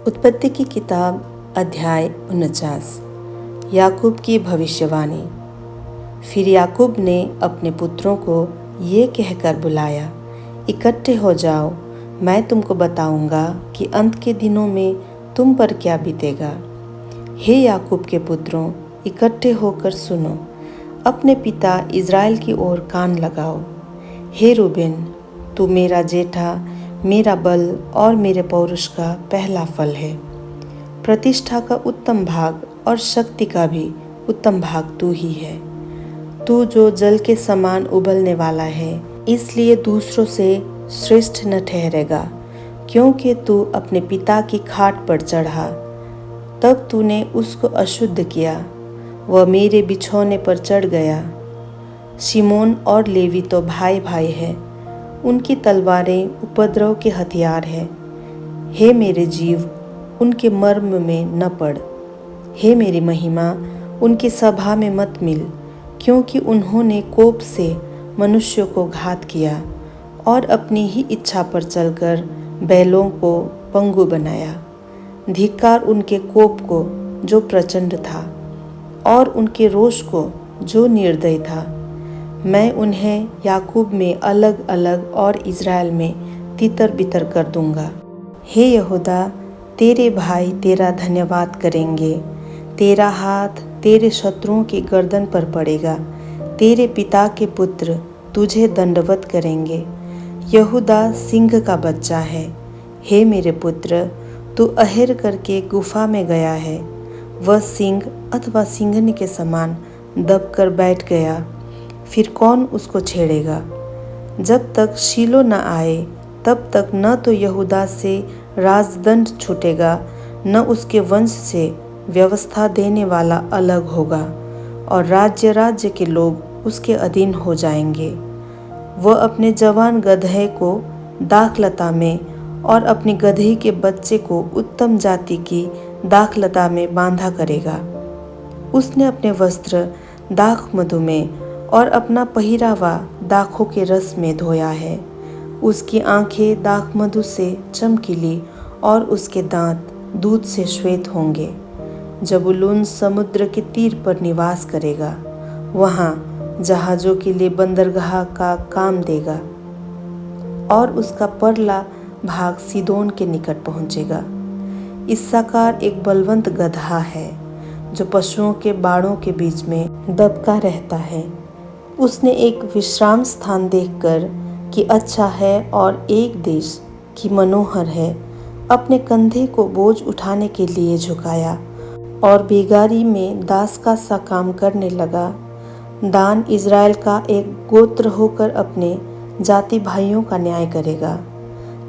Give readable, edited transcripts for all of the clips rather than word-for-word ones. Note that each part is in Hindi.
उत्पत्ति की किताब अध्याय 49। याकूब की भविष्यवाणी। फिर याकूब ने अपने पुत्रों को ये कहकर बुलाया, इकट्ठे हो जाओ, मैं तुमको बताऊंगा कि अंत के दिनों में तुम पर क्या बीतेगा। हे याकूब के पुत्रों, इकट्ठे होकर सुनो, अपने पिता इज़राइल की ओर कान लगाओ। हे रूबेन, तू मेरा जेठा, मेरा बल और मेरे पौरुष का पहला फल है। प्रतिष्ठा का उत्तम भाग और शक्ति का भी उत्तम भाग तू ही है। तू जो जल के समान उबलने वाला है, इसलिए दूसरों से श्रेष्ठ न ठहरेगा, क्योंकि तू अपने पिता की खाट पर चढ़ा, तब तूने उसको अशुद्ध किया। वह मेरे बिछौने पर चढ़ गया। शिमोन और लेवी तो भाई भाई है, उनकी तलवारें उपद्रव के हथियार है। हे मेरे जीव, उनके मर्म में न पड़। हे मेरी महिमा, उनकी सभा में मत मिल, क्योंकि उन्होंने कोप से मनुष्यों को घात किया और अपनी ही इच्छा पर चलकर बैलों को पंगु बनाया। धिक्कार उनके कोप को जो प्रचंड था और उनके रोष को जो निर्दय था। मैं उन्हें याकूब में अलग अलग और इज़राइल में तितर बितर कर दूंगा। हे यहूदा, तेरे भाई तेरा धन्यवाद करेंगे। तेरा हाथ तेरे शत्रुओं की गर्दन पर पड़ेगा। तेरे पिता के पुत्र तुझे दंडवत करेंगे। यहूदा सिंह का बच्चा है। हे मेरे पुत्र, तू अहेर करके गुफा में गया है। वह सिंह अथवा सिंहनी के समान दबकर बैठ गया, फिर कौन उसको छेड़ेगा। जब तक शीलो न आए, तब तक न तो यहूदा से राजदंड छूटेगा, न उसके वंश से व्यवस्था देने वाला अलग होगा, और राज्य राज्य के लोग उसके अधीन हो जाएंगे। वह अपने जवान गदहे को दाखलता में और अपनी गदही के बच्चे को उत्तम जाति की दाखलता में बांधा करेगा। उसने अपने वस्त्र दाख मधु में और अपना पहिरावा दाखों के रस में धोया है। उसकी आंखें दाख मधु से चमकीली और उसके दांत दूध से श्वेत होंगे। जबूलून समुद्र के तीर पर निवास करेगा, वहाँ जहाज़ों के लिए बंदरगाह का काम देगा, और उसका परला भाग सीदोन के निकट पहुँचेगा। इस्साकार एक बलवंत गदहा है, जो पशुओं के बाड़ों के बीच में दबका रहता है। उसने एक विश्राम स्थान देखकर कि अच्छा है और एक देश की मनोहर है, अपने कंधे को बोझ उठाने के लिए झुकाया और बेगारी में दास का सा काम करने लगा। दान इज़राइल का एक गोत्र होकर अपने जाति भाइयों का न्याय करेगा।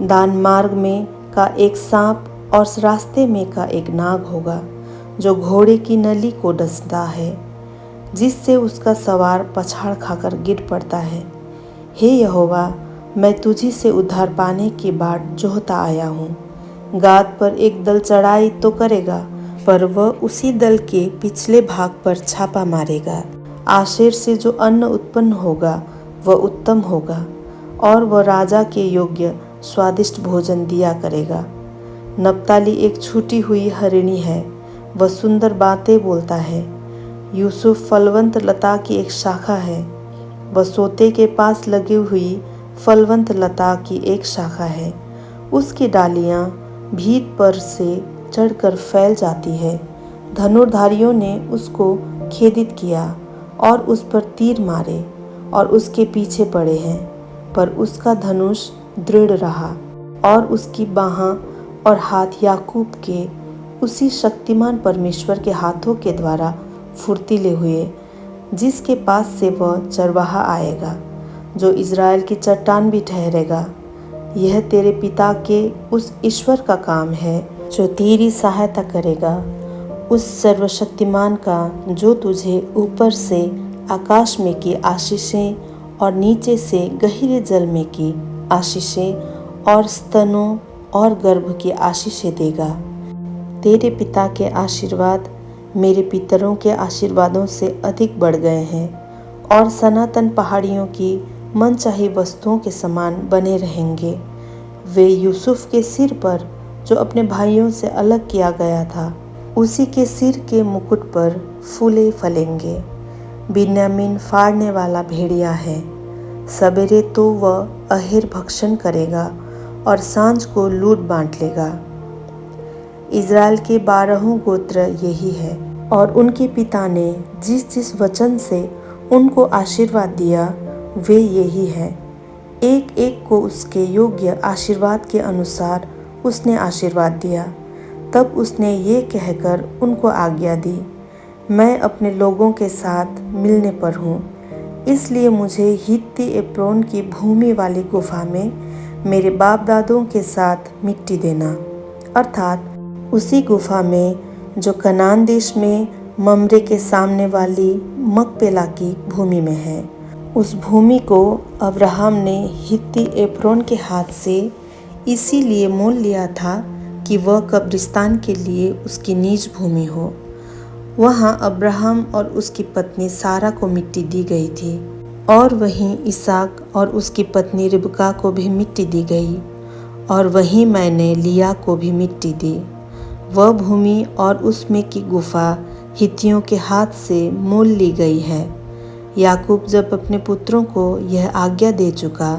दान मार्ग में का एक सांप और रास्ते में का एक नाग होगा, जो घोड़े की नली को डसता है, जिससे उसका सवार पछाड़ खाकर गिर पड़ता है। हे यहोवा, मैं तुझी से उद्धार पाने की बाट जोहता आया हूँ। गाद पर एक दल चढ़ाई तो करेगा, पर वह उसी दल के पिछले भाग पर छापा मारेगा। आशेर से जो अन्न उत्पन्न होगा वह उत्तम होगा, और वह राजा के योग्य स्वादिष्ट भोजन दिया करेगा। नप्ताली एक छूटी हुई हरिणी है, वह सुंदर बातें बोलता है। यूसुफ फलवंत लता की एक शाखा है, वह सोते के पास लगी हुई फलवंत लता की एक शाखा है। उसकी डालियाँ भीत पर से चढ़कर फैल जाती है। धनुर्धारियों ने उसको खेदित किया और उस पर तीर मारे और उसके पीछे पड़े हैं, पर उसका धनुष दृढ़ रहा और उसकी बाहाँ और हाथ याकूब के उसी शक्तिमान परमेश्वर के हाथों के द्वारा फुर्तीले हुए, जिसके पास से वह चरवाहा आएगा, जो इज़राइल की चट्टान भी ठहरेगा। यह तेरे पिता के उस ईश्वर का काम है, जो तेरी सहायता करेगा, उस सर्वशक्तिमान का, जो तुझे ऊपर से आकाश में की आशीषें और नीचे से गहरे जल में की आशीषें और स्तनों और गर्भ की आशीषें देगा। तेरे पिता के आशीर्वाद मेरे पितरों के आशीर्वादों से अधिक बढ़ गए हैं और सनातन पहाड़ियों की मनचाही वस्तुओं के समान बने रहेंगे। वे यूसुफ के सिर पर जो अपने भाइयों से अलग किया गया था, उसी के सिर के मुकुट पर फूले फलेंगे। बिन्यामीन फाड़ने वाला भेड़िया है, सवेरे तो वह अहेर भक्षण करेगा और सांझ को लूट बांट लेगा। इज़राइल के 12 गोत्र यही है, और उनके पिता ने जिस जिस वचन से उनको आशीर्वाद दिया वे यही है। एक एक को उसके योग्य आशीर्वाद के अनुसार उसने आशीर्वाद दिया। तब उसने ये कहकर उनको आज्ञा दी, मैं अपने लोगों के साथ मिलने पर हूँ, इसलिए मुझे हित्ती एप्रोन की भूमि वाली गुफा में मेरे बाप दादों के साथ मिट्टी देना, अर्थात उसी गुफा में जो कनान देश में ममरे के सामने वाली मकपेला की भूमि में है। उस भूमि को अब्राहम ने हित्ती एप्रोन के हाथ से इसीलिए मोल लिया था कि वह कब्रिस्तान के लिए उसकी निज भूमि हो। वहाँ अब्राहम और उसकी पत्नी सारा को मिट्टी दी गई थी, और वहीं इसहाक और उसकी पत्नी रिबका को भी मिट्टी दी गई, और वहीं मैंने लिया को भी मिट्टी दी। वह भूमि और उसमें की गुफा हित्तियों के हाथ से मोल ली गई है। याकूब जब अपने पुत्रों को यह आज्ञा दे चुका,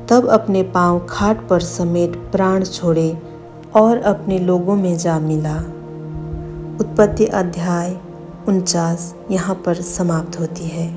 तब अपने पांव खाट पर समेट प्राण छोड़े और अपने लोगों में जा मिला। उत्पत्ति अध्याय 49 यहाँ पर समाप्त होती है।